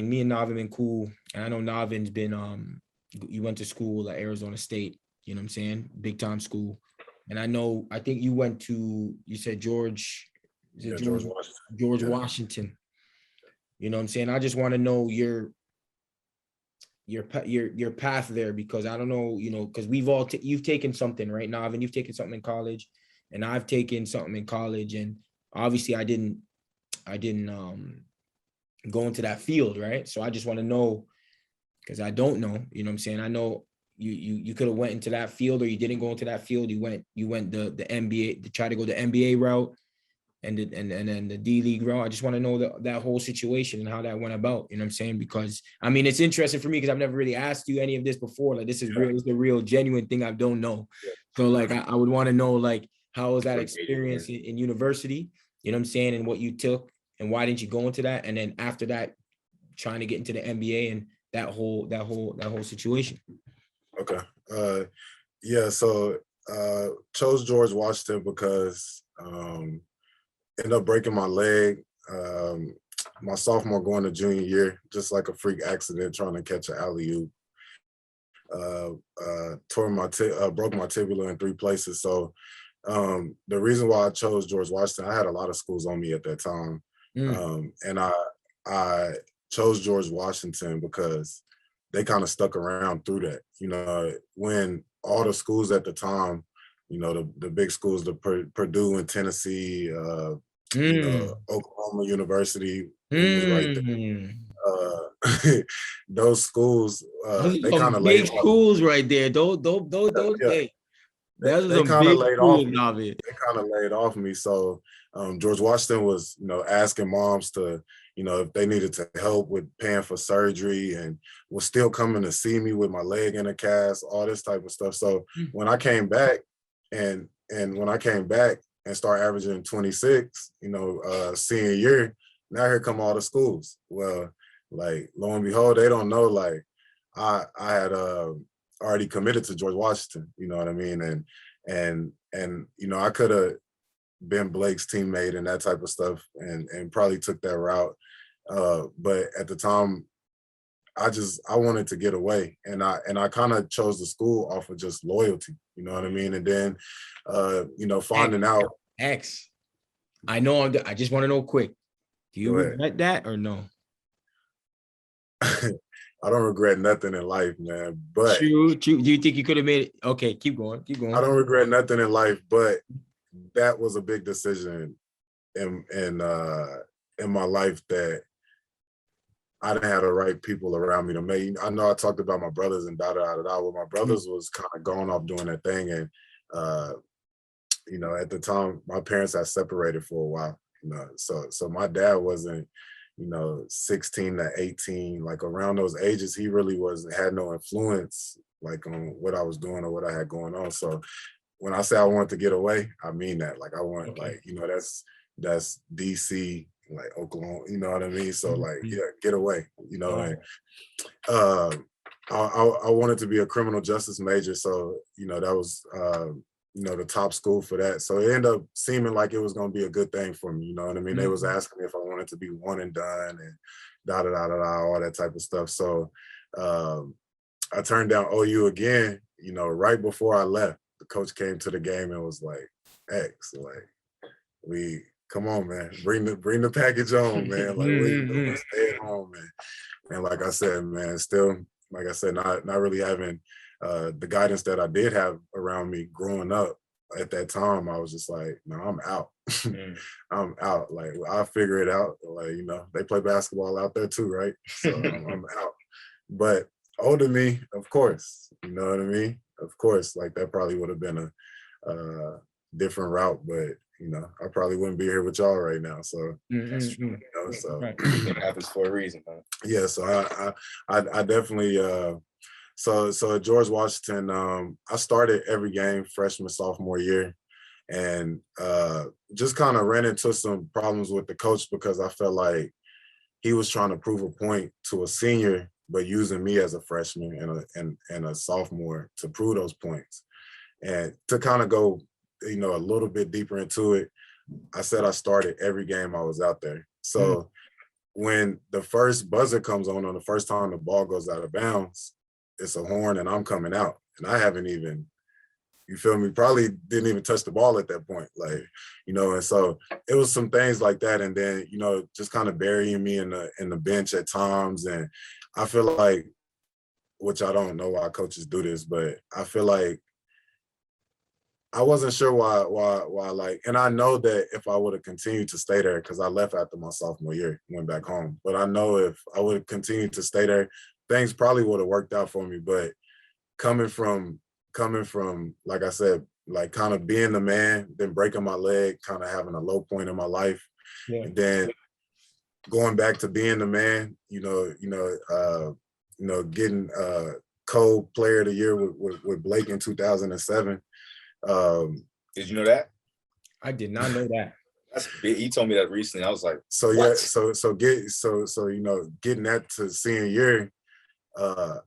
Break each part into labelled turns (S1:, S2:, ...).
S1: me and Navin been cool. And I know Navin's been you went to school at Arizona State, you know what I'm saying? Big time school. And I think you said George, is it
S2: George Washington.
S1: George Washington. You know what I'm saying? I just want to know your path there, because I don't know, because you've taken something right now, and you've taken something in college, and I've taken something in college, and obviously I didn't go into that field, right? So I just want to know, because I don't know, you know what I'm saying? I know you could have went into that field, or you didn't go into that field. You went the NBA to try to go the NBA route, and then the D League route. I just want to know that whole situation and how that went about, you know what I'm saying? Because I mean, it's interesting for me because I've never really asked you any of this before. Like, this is real, it's a real genuine thing I don't know. So like, I would want to know, like, how was that experience in university, you know what I'm saying? And what you took, and why didn't you go into that? And then after that, trying to get into the NBA and that whole situation.
S2: Okay. Yeah. So chose George Washington because ended up breaking my leg my sophomore going to junior year, just like a freak accident trying to catch an alley-oop. Broke my tibia in 3 places. So the reason why I chose George Washington, I had a lot of schools on me at that time. And I chose George Washington because they kind of stuck around through that. When all the schools at the time, the big schools, the Purdue and Tennessee, Oklahoma University was right there. Those schools, they kind of
S1: big schools right there. Those
S2: they
S1: kind of
S2: laid off me. They kind of laid off me. So George Washington was, asking moms to, if they needed to help with paying for surgery, and was still coming to see me with my leg in a cast, all this type of stuff. So when I came back and start averaging 26, senior year, now here come all the schools. Well, like, lo and behold, they don't know, like, I had already committed to George Washington, you know what I mean? And I could have been Blake's teammate and that type of stuff, and probably took that route. But at the time, I wanted to get away, and I kind of chose the school off of just loyalty, you know what I mean? And then, finding out.
S1: I know, I just want to know quick, do you regret that or no?
S2: I don't regret nothing in life, man. But
S1: true. Do you think you could have made it? Okay, keep going.
S2: I don't regret nothing in life, but that was a big decision in my life that I didn't have the right people around me to make. I know I talked about my brothers and well, my brothers was kind of going off doing their thing, and at the time my parents had separated for a while. So my dad wasn't 16 to 18, like around those ages. He really had no influence like on what I was doing or what I had going on. So when I say I wanted to get away, I mean that. Like, I want, like, that's DC, like Oklahoma, you know what I mean? So like, yeah, get away, and I wanted to be a criminal justice major. So, that was the top school for that. So it ended up seeming like it was going to be a good thing for me. You know what I mean? They was asking me if I wanted to be one and done and all that type of stuff. So I turned down OU again, right before I left. The coach came to the game and was like, X, like, come on, man, bring the package on, man. Like, what are you doing? Stay at home, man. And like I said, man, still, like I said, not really having the guidance that I did have around me growing up at that time. I was just like, no, I'm out. I'm out. Like, I'll figure it out. Like, they play basketball out there too, right? So I'm out. But older me, of course, you know what I mean? Of course, like, that probably would have been a different route, but I probably wouldn't be here with y'all right now. So
S3: that's true.
S2: So
S3: it happens for a reason, huh?
S2: Yeah. So I definitely so at George Washington, I started every game freshman, sophomore year, and just kind of ran into some problems with the coach because I felt like he was trying to prove a point to a senior, but using me as a freshman and a sophomore to prove those points. And to kind of go, a little bit deeper into it, I said I started every game I was out there. So when the first buzzer comes on the first time the ball goes out of bounds, it's a horn and I'm coming out. And I haven't even, you feel me, probably didn't even touch the ball at that point. Like, you know, and so it was some things like that. And then, you know, just kind of burying me in the bench at times. And I feel like, which I don't know why coaches do this, but I feel like I wasn't sure why like, and I know that if I would have continued to stay there, because I left after my sophomore year, went back home. But I know if I would have continued to stay there, things probably would have worked out for me. But coming from, like I said, like kind of being the man, then breaking my leg, kind of having a low point in my life, and then going back to being the man, getting Cole Player of the Year with Blake in 2007.
S3: Did you know that?
S1: I did not know that.
S3: That's big. He told me that recently. I was like,
S2: so
S3: what?
S2: Getting that to senior year, I'm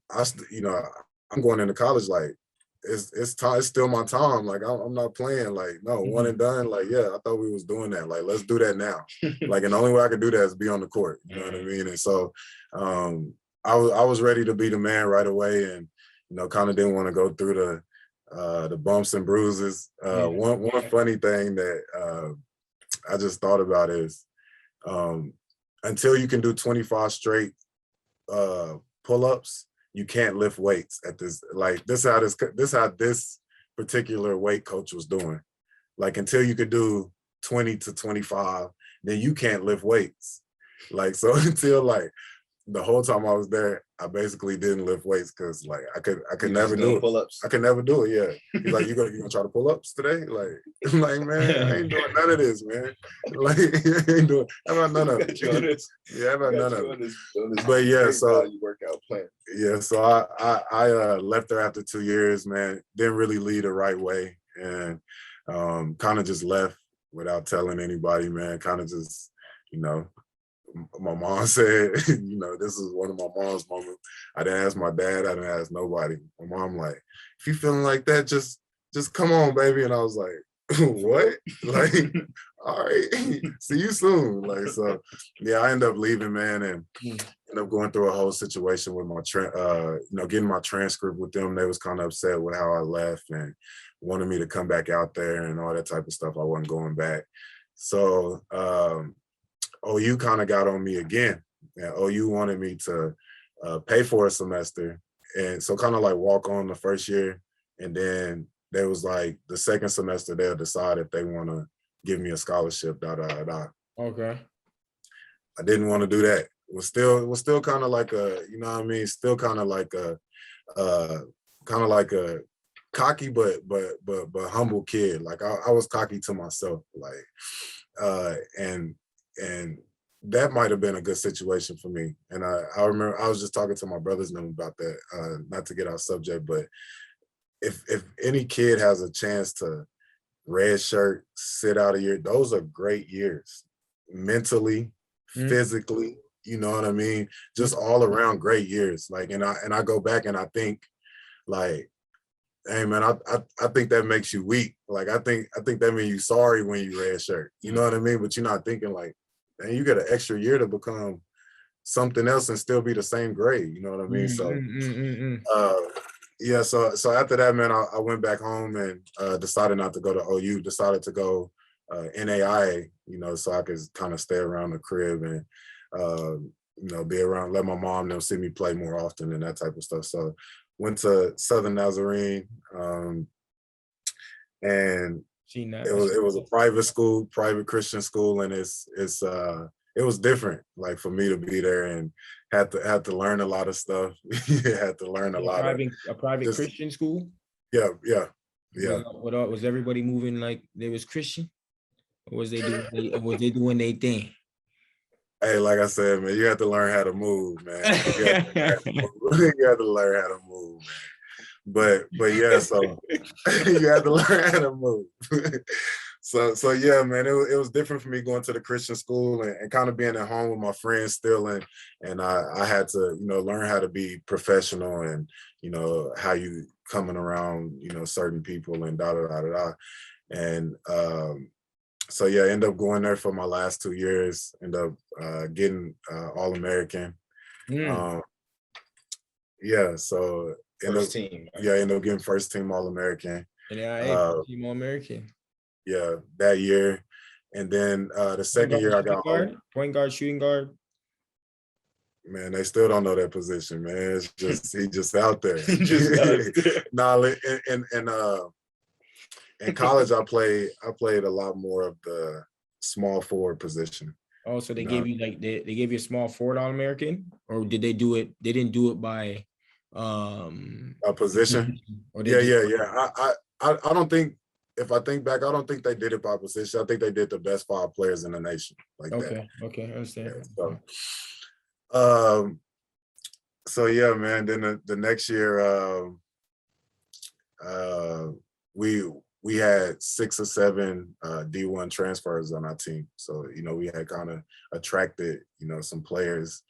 S2: going into college like it's time. It's still my time. Like I'm not playing. Like no, one and done. Like yeah, I thought we was doing that. Like let's do that now. Like and the only way I could do that is be on the court. You know what I mean? And so I was ready to be the man right away, and kind of didn't want to go through the bumps and bruises. One funny thing that I just thought about is until you can do 25 straight pull-ups, you can't lift weights at this. Like this how this particular weight coach was doing. Like until you could do 20 to 25, then you can't lift weights. Like so until like the whole time I was there, I basically didn't lift weights because like I could never do it.
S3: Pull-ups.
S2: I could never do it. Yeah. He's like, you gonna try to pull ups today? Like, I'm like, man, I ain't doing none of this, man. Like, I ain't doing. How about none of it? Yeah, how about none of it? But yeah, so
S3: workout plan.
S2: Yeah, so I left there after 2 years, man. Didn't really lead the right way, and kind of just left without telling anybody, man. Kind of just, my mom said, this is one of my mom's moments. I didn't ask my dad. I didn't ask nobody. My mom like, if you feeling like that, just come on, baby. And I was like, what? Like, all right, see you soon. Like, so yeah, I ended up leaving, man, and ended up going through a whole situation with my, getting my transcript with them. They was kind of upset with how I left and wanted me to come back out there and all that type of stuff. I wasn't going back. So, OU kind of got on me again. And OU wanted me to pay for a semester. And so kind of like walk on the first year. And then there was like the second semester, they'll decide if they want to give me a scholarship,
S1: Okay.
S2: I didn't want to do that. It was still kind of like a, still kind of like a cocky, but humble kid. Like I was cocky to myself, like, and that might have been a good situation for me. And I remember I was just talking to my brothers and them about that, not to get off subject, but if any kid has a chance to redshirt, sit out a year, those are great years, mentally, physically, you know what I mean? Just all around great years. Like, and I go back and I think like, hey man, I think that makes you weak. Like I think that means you sorry when you redshirt. You know what I mean? But you're not thinking like, and you get an extra year to become something else and still be the same grade. You know what I mean? So, yeah. So after that, man, I went back home and decided not to go to OU. Decided to go NAIA. So I could kind of stay around the crib and be around, let my mom them see me play more often and that type of stuff. So went to Southern Nazarene, and it was a private school, private Christian school, and it was different. Like for me to be there and had to learn a lot of stuff. Had to learn a lot of
S1: a private Christian school.
S2: Yeah.
S1: Was everybody moving like they was Christian, or was they doing their thing?
S2: Hey, like I said, man, you have to learn how to move, man. You have to learn how to move, man. But yeah, so you have to learn how to move. So yeah, man, it was different for me going to the Christian school and kind of being at home with my friends still, and I had to learn how to be professional and how you coming around certain people and da da da da da, and so yeah, I ended up going there for my last 2 years. End up getting All-American.
S1: Mm.
S2: Yeah, so
S3: First team. Right?
S2: yeah, I ended up getting first team All-American.
S1: And then team All American.
S2: Yeah, that year. And then the second year I got
S1: point guard, shooting guard.
S2: Man, they still don't know that position, man. It's just he just out there.
S3: Just out there.
S2: Nah, in college I played a lot more of the small forward position.
S1: Oh, so they gave you like they gave you a small forward All American, or did they do it? They didn't do it by
S2: a position.
S1: Or
S2: Yeah. I don't think, if I think back, I don't think they did it by position. I think they did the best 5 players in the nation like that.
S1: Okay, I understand.
S2: Yeah, so yeah, man. Then the next year, we had 6 or 7 D1 transfers on our team. So we had kind of attracted some players,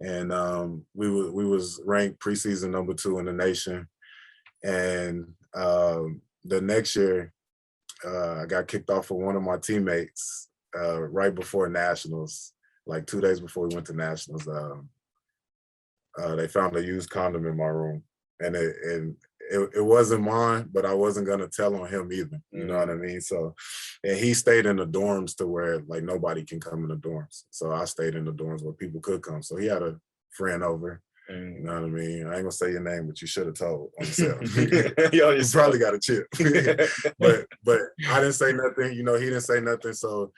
S2: and we was ranked preseason number 2 in the nation. And the next year, I got kicked off for one of my teammates right before nationals, like 2 days before we went to nationals. They found a used condom in my room, and it wasn't mine, but I wasn't gonna tell on him either. You know what I mean? So, and he stayed in the dorms to where like nobody can come in the dorms. So I stayed in the dorms where people could come. So he had a friend over. You know what I mean? I ain't gonna say your name, but you should have told on yourself. You probably got a chip. but I didn't say nothing. He didn't say nothing. So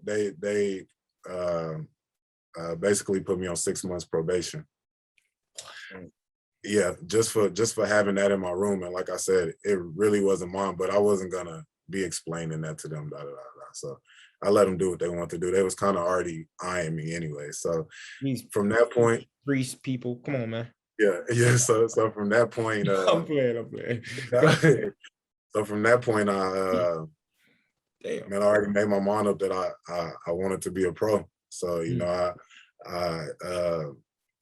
S2: they basically put me on 6 months probation. Yeah, just for having that in my room. And like I said, it really wasn't mine, but I wasn't gonna be explaining that to them. So I let them do what they want to do. They was kind of already eyeing me anyway. So from that point,
S1: priest people, come on, man.
S2: Yeah. So from that point,
S1: I'm playing.
S2: So from that point, I already made my mind up that I wanted to be a pro. So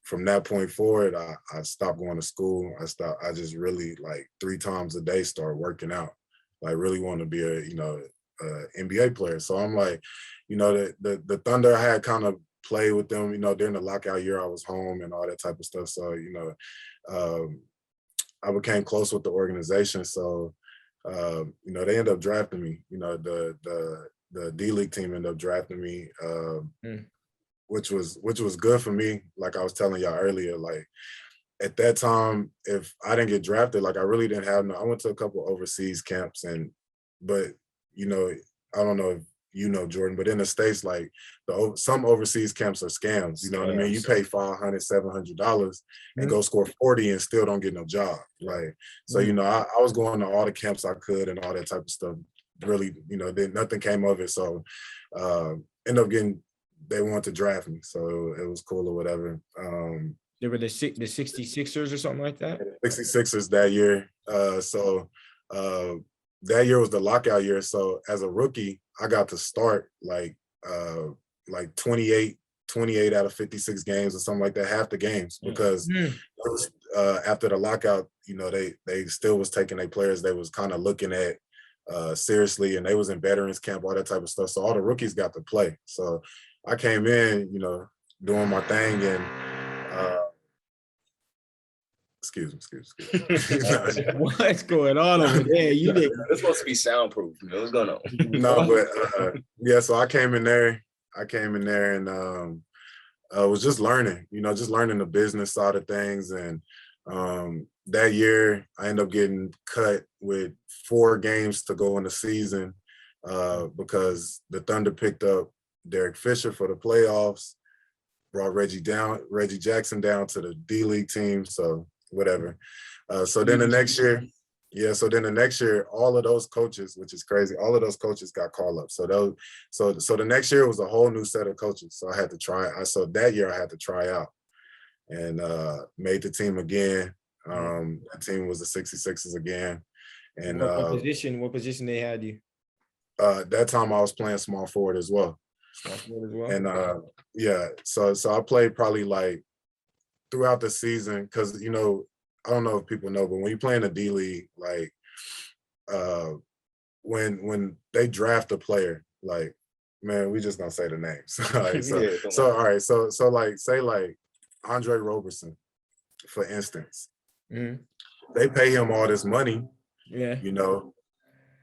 S2: from that point forward, I stopped going to school. I just really like 3 times a day start working out. Like really want to be a NBA player. So I'm like, the Thunder, I had kind of played with them, during the lockout year I was home and all that type of stuff. So, I became close with the organization. So, they ended up drafting me. The D League team ended up drafting me, which was good for me. Like I was telling y'all earlier, like at that time, if I didn't get drafted, like I really didn't have I went to a couple overseas camps, but I don't know if Jordan, but in the States, like some overseas camps are scams. You know what I mean? You pay $500, $700 and go score 40 and still don't get no job. Like, so, I was going to all the camps I could and all that type of stuff. Really, then nothing came of it. So ended up they wanted to draft me. So it was cool or whatever.
S1: They were the 66ers or something like that?
S2: 66ers that year. That year was the lockout year. So as a rookie, I got to start like 28 out of 56 games or something like that, half the games, because after the lockout, they still was taking their players they was kind of looking at seriously, and they was in veterans camp, all that type of stuff. So all the rookies got to play. So I came in, doing my thing, and excuse me.
S1: What's going on over there?
S3: It's supposed to be soundproof. What's going on?
S2: No, but yeah. So I came in there and was just learning, just learning the business side of things. And that year, I ended up getting cut with 4 games to go in the season because the Thunder picked up Derek Fisher for the playoffs, brought Reggie Jackson down to the D League team. So whatever. So then the next year, all of those coaches, which is crazy, all of those coaches got called up. So the next year was a whole new set of coaches. So I had to try. So that year I had to try out and made the team again. That team was the 66ers again. And
S1: what position they had you?
S2: That time I was playing small forward as well. And so I played probably like throughout the season, because I don't know if people know, but when you play in the D League, like when they draft a player, like, man, we just gonna say the names. All right, so
S3: Yeah, come
S2: so
S3: on.
S2: all right, so like say like Andre Roberson, for instance,
S1: Mhm.
S2: they pay him all this money,
S1: Yeah.
S2: you know,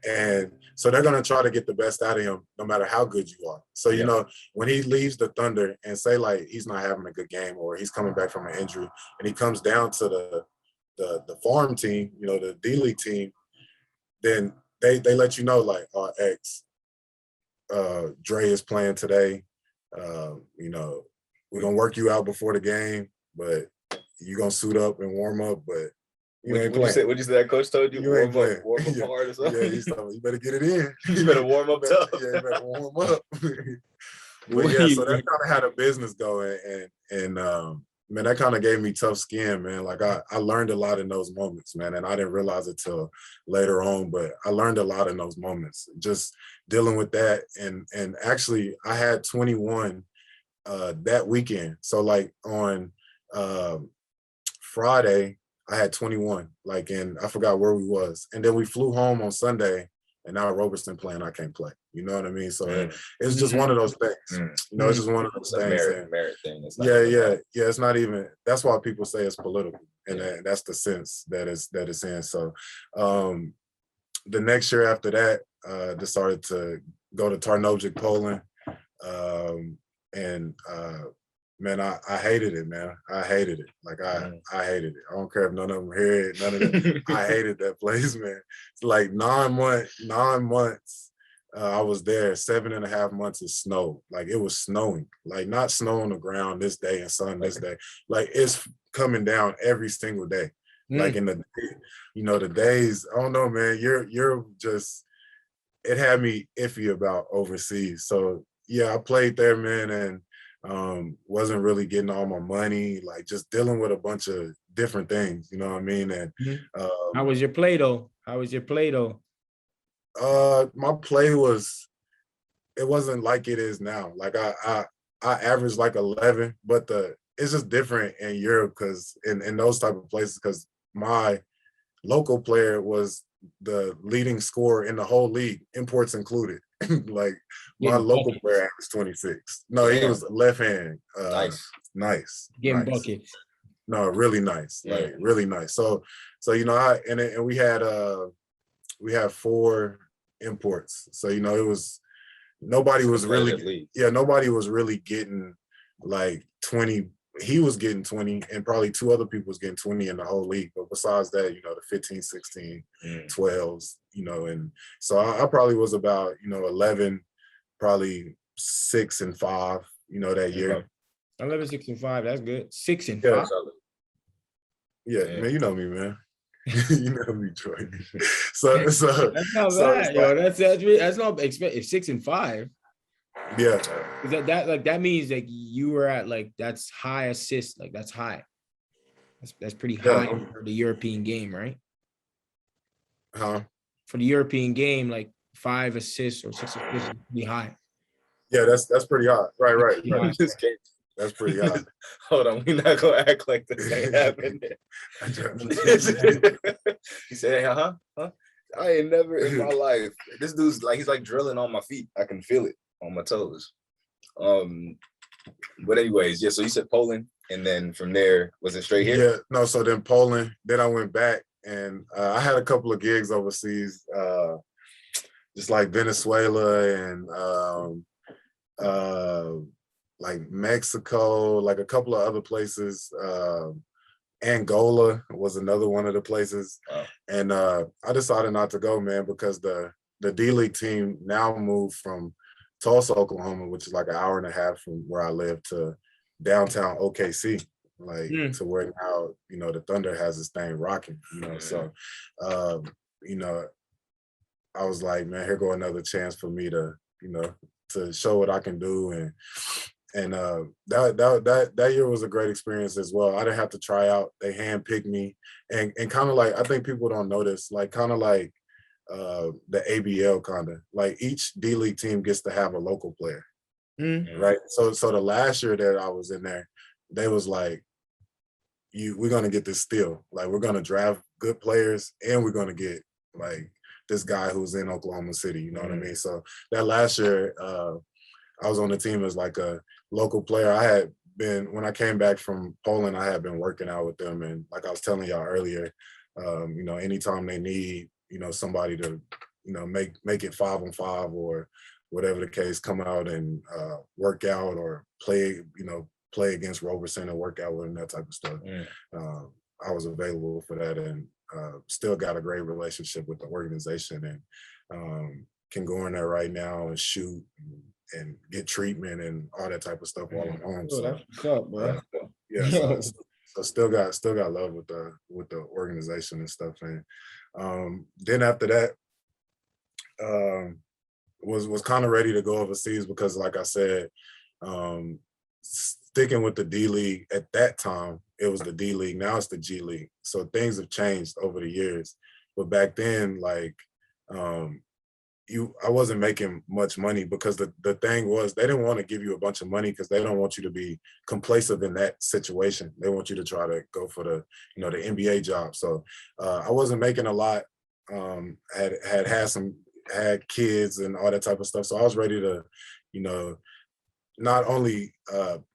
S2: and so they're gonna try to get the best out of him, no matter how good you are. So you
S3: Yeah.
S2: know, when he leaves the Thunder and say like he's not having a good game or he's coming back from an injury, and he comes down to the farm team, you know, the D League team, then they let you know like, oh, X, Dre is playing today. You know, we're gonna work you out before the game, but you're gonna suit up and warm up, but you ain't
S3: What'd you say?
S2: playing.
S3: What'd you say that coach told you?
S2: You ain't playing.
S3: Warm up
S2: Yeah,
S3: hard or
S2: yeah.
S3: something.
S2: He's telling you better get it in.
S3: You better warm up tough.
S2: Yeah, you better warm up. But
S1: What
S2: yeah, so
S1: you-
S2: that kind of had a business going, and man, that kind of gave me tough skin, man. Like I learned a lot in those moments, man, and I didn't realize it till later on, but I learned a lot in those moments, just dealing with that, and actually I had 21 that weekend. So like on Friday, I had 21, like, and I forgot where we was, and then we flew home on Sunday. And now Robertson playing, I can't play. You know what I mean? So it's just one of those things. You know, it's just one of those
S3: It's a
S2: things.
S3: merit thing. It's not
S2: Yeah,
S3: even
S2: yeah,
S3: like-
S2: yeah. It's not even. That's why people say it's political, and
S3: Yeah.
S2: that's the sense that it's in. So, the next year after that, decided to go to Tarnobrzeg, Poland, and man, I hated it, man. I hated it. Like I hated it. I don't care if none of them hear it. None of them. I hated that place, man. It's like 9 months. I was there 7.5 months. It snowed. Like it was snowing. Like not snow on the ground this day and sun this day. Like it's coming down every single day. Like in the, you know, the days. I don't know, man. You're just. It had me iffy about overseas. So yeah, I played there, man, and wasn't really getting all my money, like just dealing with a bunch of different things, you know what I mean? And
S1: How was your play though? How was your play though?
S2: my play it wasn't like it is now. Like I averaged like 11, but it's just different in Europe because in those type of places, because my local player was the leading scorer in the whole league, imports included. Like my
S1: Getting
S2: local
S1: buckets.
S2: player averaged 26. No, he was left hand. Nice.
S1: Getting
S2: Nice.
S1: buckets.
S2: No, really nice.
S3: Yeah.
S2: Like really nice. So you know, and we had 4 imports. So you know, it was nobody was really getting like 20. He was getting 20 and probably 2 other people was getting 20 in the whole league. But besides that, you know, the 15, 16, 12s, you know, and so I probably was about, you know, 11, probably 6 and 5, you know, that year.
S1: 11, 6, and 5. That's good. 6 and
S2: Yeah.
S1: 5.
S2: Yeah, man, you know me, man. You know me, Troy. So
S1: That's not bad, yo. That's not expect 6 and 5.
S2: Yeah.
S1: That means like you were at like that's high assist, like that's high. That's pretty high for the European game, right?
S2: Huh?
S1: For the European game, like 5 assists or 6 assists is pretty high.
S2: Yeah, that's pretty hot. Right.
S1: Yeah.
S2: That's pretty hot.
S3: Hold on, we're not gonna act like this ain't happening. He said, huh? I ain't never in my life. This dude's like, he's like drilling on my feet. I can feel it on my toes. But anyways, yeah. So you said Poland, and then from there, was it straight here?
S2: Yeah, no. So then Poland. Then I went back, and I had a couple of gigs overseas, just like Venezuela and like Mexico, like a couple of other places. Angola was another one of the places.
S3: Wow.
S2: And I decided not to go, man, because the D League team now moved from Tulsa, Oklahoma, which is like an hour and a half from where I live, to downtown OKC, like to where now, you know, the Thunder has this thing rocking, you know. So you know, I was like, man, here go another chance for me to, you know, to show what I can do. And that year was a great experience as well. I didn't have to try out. They handpicked me, and kind of like, I think people don't notice, like kind of like the ABL, kind of like each D League team gets to have a local player, right? So the last year that I was in there, they was like, we're gonna get this steal. Like we're gonna draft good players, and we're gonna get like this guy who's in Oklahoma City, you know what I mean? So that last year, I was on the team as like a local player. I had been, when I came back from Poland, I had been working out with them. And like I was telling y'all earlier, you know, anytime they need, you know, somebody to, you know, make it 5-on-5 or whatever the case, come out and work out or play, you know, play against Roberson and work out with them, that type of stuff. I was available for that, and still got a great relationship with the organization, and can go in there right now and shoot and get treatment and all that type of stuff while I'm home. So
S1: that's what's up, bro.
S2: yeah, so still got love with the organization and stuff. And then after that, was kind of ready to go overseas because, like I said, sticking with the D League at that time, it was the D League. Now it's the G League. So things have changed over the years. But back then, like, I wasn't making much money because the thing was they didn't want to give you a bunch of money because they don't want you to be complacent in that situation. They want you to try to go for the, you know, the NBA job. So I wasn't making a lot. Had kids and all that type of stuff. So I was ready to, you know, not only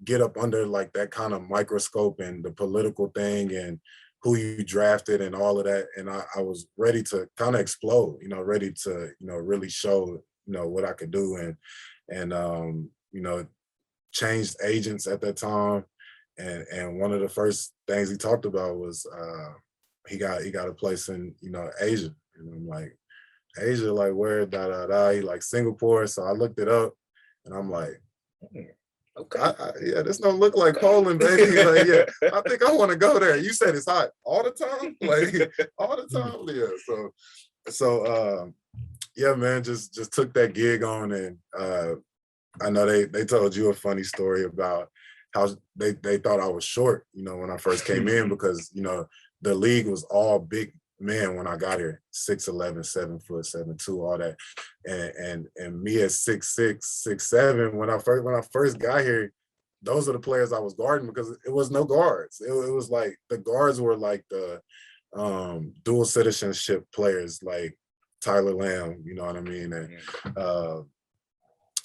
S2: get up under like that kind of microscope and the political thing and who you drafted and all of that. And I was ready to kind of explode, you know, ready to, you know, really show, you know, what I could do. And you know, changed agents at that time. And one of the first things he talked about was he got a place in, you know, Asia. And I'm like, Asia, like where, He like Singapore. So I looked it up and I'm like, okay, yeah, this don't look like Poland, baby. Like, yeah, I think I want to go there. You said it's hot all the time, like all the time. Yeah. So yeah, man, just took that gig on, and I know they told you a funny story about how they thought I was short, you know, when I first came in because, you know, the league was all big men when I got here, 6'11", 7 foot, 7'2", all that, and me at 6'6", 6'7", when I first got here, those are the players I was guarding because it was no guards. It was like the guards were like the dual citizenship players like Tyler Lamb, you know what I mean, and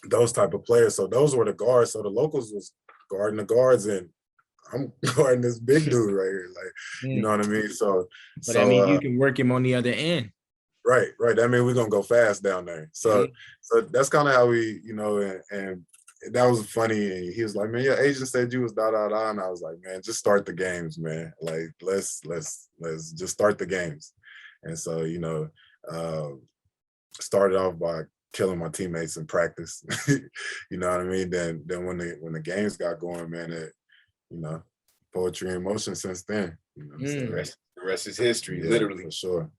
S2: those type of players. So those were the guards. So the locals was guarding the guards, and I'm guarding this big dude right here, like, you know what I mean?
S1: But I mean, you can work him on the other end.
S2: Right. That means we're gonna go fast down there. So that's kind of how we, you know, and that was funny. And he was like, man, your agent said you was da. And I was like, man, just start the games, man. Like, let's just start the games. And so, you know, started off by killing my teammates in practice. You know what I mean? Then when the games got going, man, you know, poetry in motion since then. You know,
S3: the rest is history, literally.
S2: For sure.